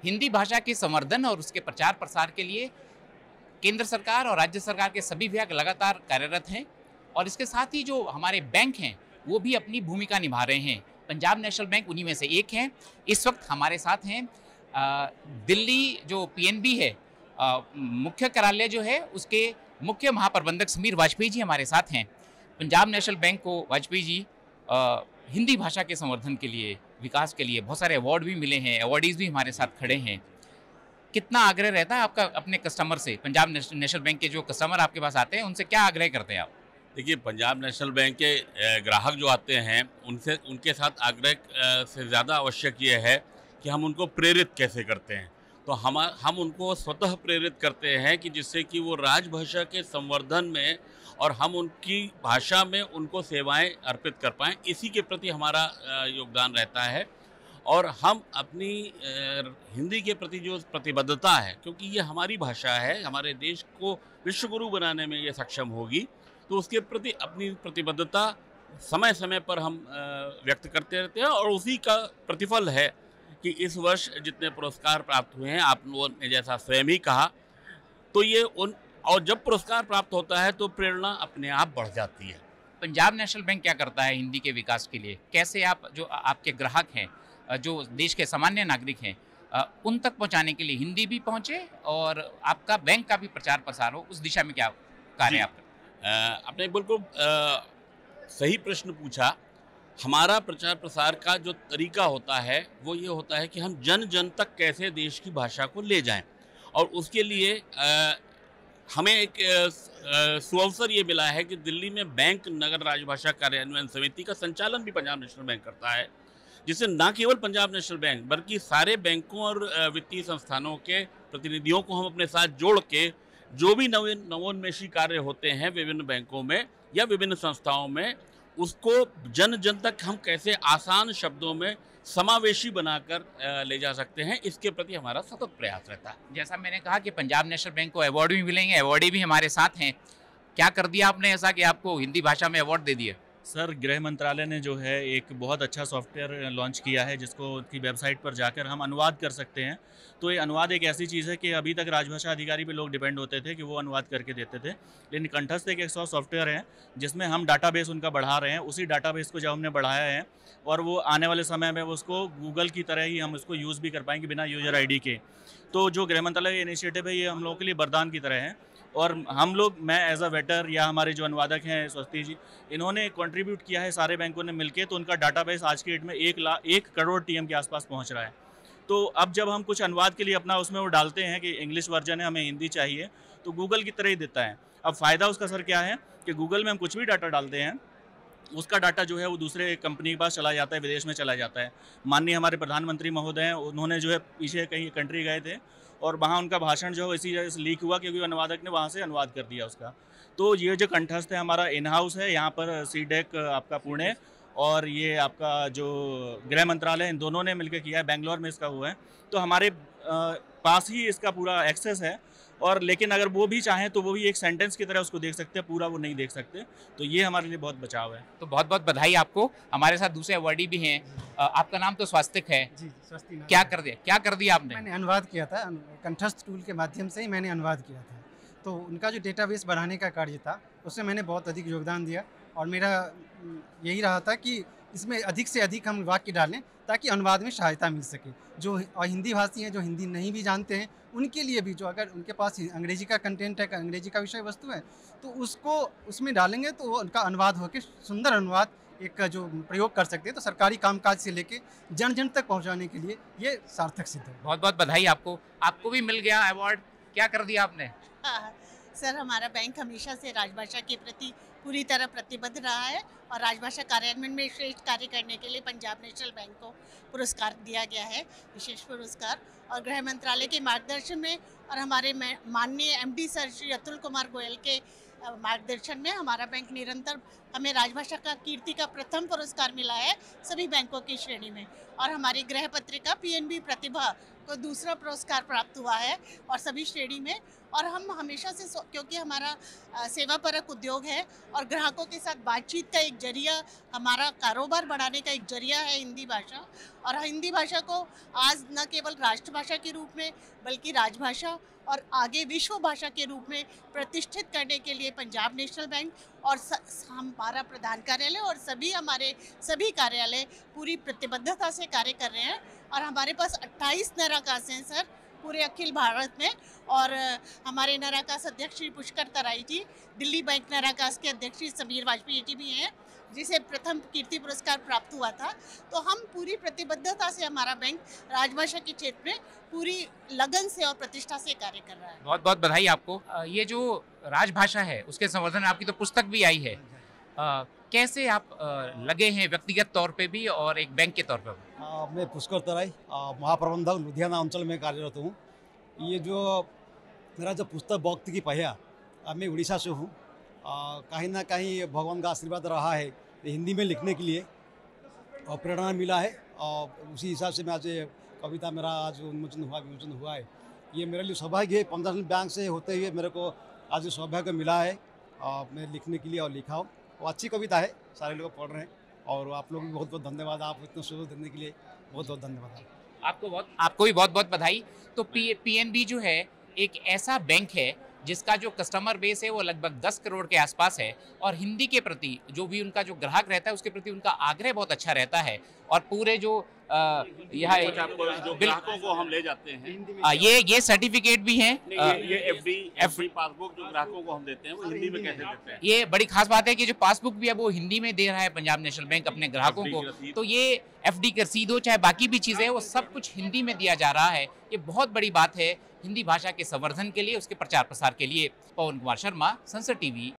हिंदी भाषा के संवर्धन और उसके प्रचार प्रसार के लिए केंद्र सरकार और राज्य सरकार के सभी विभाग लगातार कार्यरत हैं और इसके साथ ही जो हमारे बैंक हैं वो भी अपनी भूमिका निभा रहे हैं। पंजाब नेशनल बैंक उन्हीं में से एक है। इस वक्त हमारे साथ हैं दिल्ली जो पीएनबी है, मुख्य कार्यालय जो है उसके मुख्य महाप्रबंधक समीर वाजपेयी जी हमारे साथ हैं। पंजाब नेशनल बैंक को वाजपेयी जी हिंदी भाषा के संवर्धन के लिए, विकास के लिए बहुत सारे अवार्ड भी मिले हैं, अवार्डीज भी हमारे साथ खड़े हैं। कितना आग्रह रहता है आपका अपने कस्टमर से? पंजाब नेशनल बैंक के जो कस्टमर आपके पास आते हैं उनसे क्या आग्रह करते हैं आप? देखिए, पंजाब नेशनल बैंक के ग्राहक जो आते हैं उनसे उनके साथ आग्रह से ज़्यादा आवश्यक ये है कि हम उनको प्रेरित कैसे करते हैं। तो हम उनको स्वतः प्रेरित करते हैं कि जिससे कि वो राजभाषा के संवर्धन में और हम उनकी भाषा में उनको सेवाएं अर्पित कर पाएँ, इसी के प्रति हमारा योगदान रहता है। और हम अपनी हिंदी के प्रति जो प्रतिबद्धता है, क्योंकि ये हमारी भाषा है, हमारे देश को विश्वगुरु बनाने में ये सक्षम होगी, तो उसके प्रति अपनी प्रतिबद्धता समय समय पर हम व्यक्त करते रहते हैं। और उसी का प्रतिफल है कि इस वर्ष जितने पुरस्कार प्राप्त हुए हैं, आप लोगों ने जैसा स्वयं ही कहा, तो ये और जब पुरस्कार प्राप्त होता है तो प्रेरणा अपने आप बढ़ जाती है। पंजाब नेशनल बैंक क्या करता है हिंदी के विकास के लिए? कैसे आप जो आपके ग्राहक हैं, जो देश के सामान्य नागरिक हैं, उन तक पहुंचाने के लिए हिंदी भी पहुंचे और आपका बैंक का भी प्रचार प्रसार हो, उस दिशा में क्या कार्य आप? आपने बिल्कुल सही प्रश्न पूछा। हमारा प्रचार प्रसार का जो तरीका होता है वो ये होता है कि हम जन जन तक कैसे देश की भाषा को ले जाएं, और उसके लिए हमें एक सुअवसर ये मिला है कि दिल्ली में बैंक नगर राजभाषा कार्यान्वयन समिति का संचालन भी पंजाब नेशनल बैंक करता है, जिससे न केवल पंजाब नेशनल बैंक बल्कि सारे बैंकों और वित्तीय संस्थानों के प्रतिनिधियों को हम अपने साथ जोड़ के जो भी नवोन्मेषी कार्य होते हैं विभिन्न बैंकों में या विभिन्न संस्थाओं में, उसको जन जन तक हम कैसे आसान शब्दों में समावेशी बनाकर ले जा सकते हैं, इसके प्रति हमारा सतत प्रयास रहता है। जैसा मैंने कहा कि पंजाब नेशनल बैंक को अवार्ड भी मिलेंगे, अवार्डी भी हमारे साथ हैं। क्या कर दिया आपने ऐसा कि आपको हिंदी भाषा में अवार्ड दे दिए? सर, गृह मंत्रालय ने जो है एक बहुत अच्छा सॉफ्टवेयर लॉन्च किया है, जिसको उनकी वेबसाइट पर जाकर हम अनुवाद कर सकते हैं। तो ये अनुवाद एक ऐसी चीज़ है कि अभी तक राजभाषा अधिकारी पे लोग डिपेंड होते थे कि वो अनुवाद करके देते थे, लेकिन कंठस्थ एक ऐसा सॉफ्टवेयर है जिसमें हम डाटाबेस उनका बढ़ा रहे हैं। उसी डाटाबेस को जब हमने बढ़ाया है और वो आने वाले समय में उसको गूगल की तरह ही हम उसको यूज़ भी कर पाएंगे बिना यूजर ID के। तो जो गृह मंत्रालय का इनिशिएटिव है, ये हम लोगों के लिए वरदान की तरह है। और हम लोग, मैं एज अ वेटर या हमारे जो अनुवादक हैं स्वस्ति जी, इन्होंने कंट्रीब्यूट किया है सारे बैंकों ने मिलके, तो उनका डाटाबेस आज की डेट में 1 करोड़ TM के आसपास पहुंच रहा है। तो अब जब हम कुछ अनुवाद के लिए अपना उसमें वो डालते हैं कि इंग्लिश वर्जन है, हमें हिंदी चाहिए, तो गूगल की तरह ही देता है। अब फ़ायदा उसका सर क्या है कि गूगल में हम कुछ भी डाटा डालते हैं, उसका डाटा जो है वो दूसरे कंपनी के पास चला जाता है, विदेश में चला जाता है। माननीय हमारे प्रधानमंत्री महोदय हैं, उन्होंने जो है पीछे कहीं कंट्री गए थे और वहाँ उनका भाषण जो है इसी वजह से लीक हुआ क्योंकि अनुवादक ने वहाँ से अनुवाद कर दिया उसका। तो ये जो कंठस्थ है हमारा इन हाउस है, यहाँ पर सीडेक आपका पुणे और ये आपका जो गृह मंत्रालय, इन दोनों ने मिलकर किया है, बेंगलोर में इसका हुआ है। तो हमारे पास ही इसका पूरा एक्सेस है, और लेकिन अगर वो भी चाहें तो वो भी एक सेंटेंस की तरह उसको देख सकते हैं, पूरा वो नहीं देख सकते। तो ये हमारे लिए बहुत बचाव है। तो बहुत बहुत बधाई आपको। हमारे साथ दूसरे अवार्डी भी हैं। आपका नाम तो स्वास्तिक है। जी, स्वस्ति नाम। क्या कर दिया आपने? मैंने अनुवाद किया था, कंठस्थ टूल के माध्यम से ही मैंने अनुवाद किया था। तो उनका जो डेटाबेस बढ़ाने का कार्य था उसमें मैंने बहुत अधिक योगदान दिया, और मेरा यही रहा था कि इसमें अधिक से अधिक हम वाक्य डालें ताकि अनुवाद में सहायता मिल सके। जो हिंदी भाषी हैं, जो हिंदी नहीं भी जानते हैं, उनके लिए भी, जो अगर उनके पास अंग्रेजी का कंटेंट है, अंग्रेजी का विषय वस्तु है, तो उसको उसमें डालेंगे तो उनका अनुवाद होकर सुंदर अनुवाद एक जो प्रयोग कर सकते हैं। तो सरकारी कामकाज से लेके जन जन तक पहुंचाने के लिए ये सार्थक सिद्ध है। बहुत बहुत बधाई आपको। आपको भी मिल गया अवार्ड। क्या कर दिया आपने? सर, हमारा बैंक हमेशा से राजभाषा के प्रति पूरी तरह प्रतिबद्ध रहा है, और राजभाषा कार्यान्वयन में श्रेष्ठ कार्य करने के लिए पंजाब नेशनल बैंक को पुरस्कार दिया गया है, विशेष पुरस्कार। और गृह मंत्रालय के मार्गदर्शन में और हमारे माननीय MD सर श्री अतुल कुमार गोयल के मार्गदर्शन में हमारा बैंक निरंतर, हमें राजभाषा का कीर्ति का प्रथम पुरस्कार मिला है सभी बैंकों की श्रेणी में। और हमारी गृह पत्रिका PNB प्रतिभा को दूसरा पुरस्कार प्राप्त हुआ है और सभी श्रेणी में। और हम हमेशा से क्योंकि हमारा सेवापरक उद्योग है और ग्राहकों के साथ बातचीत का एक जरिया, हमारा कारोबार बढ़ाने का एक जरिया है हिंदी भाषा। और हिंदी भाषा को आज न केवल राष्ट्रभाषा के रूप में बल्कि राजभाषा और आगे विश्व भाषा के रूप में प्रतिष्ठित करने के लिए पंजाब नेशनल बैंक और हमारा प्रधान कार्यालय और हमारे सभी कार्यालय पूरी प्रतिबद्धता से कार्य कर रहे हैं। और हमारे पास 28 नराकास हैं सर पूरे अखिल भारत में। और हमारे नराकास अध्यक्ष श्री पुष्कर तराई जी, दिल्ली बैंक नराकास के अध्यक्ष श्री समीर वाजपेयी जी भी हैं, जिसे प्रथम कीर्ति पुरस्कार प्राप्त हुआ था। तो हम पूरी प्रतिबद्धता से हमारा बैंक राजभाषा के क्षेत्र में पूरी लगन से और प्रतिष्ठा से कार्य कर रहा है। बहुत बहुत बधाई आपको। ये जो राजभाषा है उसके संवर्धन, आपकी तो पुस्तक भी आई है, कैसे आप लगे हैं व्यक्तिगत तौर पे भी और एक बैंक के तौर पर? मैं पुष्कर तराई महाप्रबंधक लुधियाना अंचल में कार्यरत हूँ। ये जो मेरा जो पुस्तक वक्त की पहिया, मैं उड़ीसा से हूँ। कहीं ना कहीं भगवान का आशीर्वाद रहा है हिंदी में लिखने के लिए और प्रेरणा मिला है। और उसी हिसाब से मैं आज कविता मेरा आज विमोचन हुआ है। ये मेरे लिए सौभाग्य है, पंजाब नेशनल बैंक से होते हुए मेरे को आज सौभाग्य मिला है मैं लिखने के लिए और लिखा हूँ। वो अच्छी कविता है, सारे लोग पढ़ रहे हैं और आप लोग भी बहुत बहुत धन्यवाद। आप इतना सहयोग देने के लिए बहुत बहुत धन्यवाद। आपको भी बहुत बहुत बधाई। तो पीएनबी जो है एक ऐसा बैंक है जिसका जो कस्टमर बेस है वो लगभग 10 करोड़ के आसपास है और हिंदी के प्रति जो भी उनका जो ग्राहक रहता है उसके प्रति उनका आग्रह बहुत अच्छा रहता है। और पूरे जो यहाँ जो ग्राहकों को हम ले जाते हैं, ये सर्टिफिकेट भी हैं, ये एफडी पासबुक जो ग्राहकों को हम देते हैं वो हिंदी में कैसे देते हैं। ये बड़ी खास बात है कि जो पासबुक भी है वो हिंदी में दे रहा है पंजाब नेशनल बैंक अपने ग्राहकों को। तो ये एफडी की रसीद हो चाहे बाकी भी चीज़ें वो सब कुछ हिंदी में दिया जा रहा है। ये बहुत बड़ी बात है हिंदी भाषा के संवर्धन के लिए, उसके प्रचार प्रसार के लिए। पवन कुमार शर्मा, संसद टीवी,